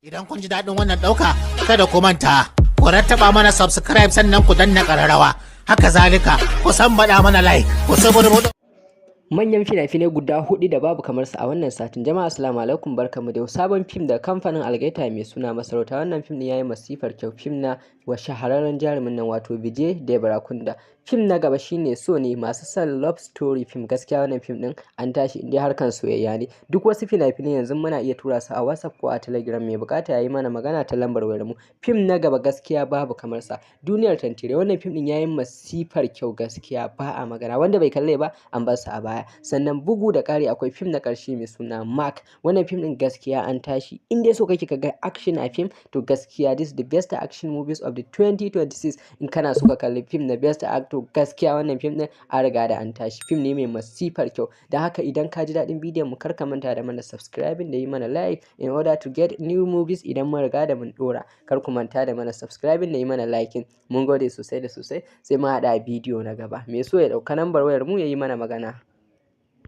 Idan kun ji daɗin wannan ɗauka, kada ku manta, ku rattaba mana subscribe sannan ku danna ƙararrawa. Haka zalika, ku san baɗa mana like, ku saburbuɗo. Manyan fina-finai guda hudu da babu kamar su a wannan satin. Jama'a assalamu alaikum, barkamu da sabon fim da kamfanin Algaita mai suna Masarauta. Wannan fim din yayi masifar kyau, fim na wa shahararren jarumin nan wato Vijay Deverakonda. Fim na gaba shine So ne, masu son love story film. Gaskiya wannan fim din an tashi inda harkan soyayya ne. Duk wasu fina-finai yanzu muna iya tura su a WhatsApp ko a Telegram, mai bukata yayi mana magana ta lambar wayar mu. Fim na gaba gaskiya babu kamar sa, Duniyar Tantire. Wannan fim din yayi masifar kyau, gaskiya ba a magana, wanda bai kalle ba an bar sa a baya. Sannan bugu da ƙari akwai fim na ƙarshe mai suna Mark. Wannan fim din gaskiya an tashi, in dai so kake ka ga action a fim, to gaskiya this is the best action movies of the 2026. In kana so ka kalli fim na best actor, gaskiya wannan fim din an riga da an tashi. Fim ne mai masifar kyau. Da haka idan ka ji daɗin bidiyon mu, kar ka manta da mana subscribing da yi mana like in order to get new movies idan mun riga da mun dora. Kar ku manta da mana subscribing da yi mana liking. Mun gode sosai da sosai, sai mu haɗa bidiyo na gaba. Me so ya ɗauka lambar wayar mu ya yi mana magana.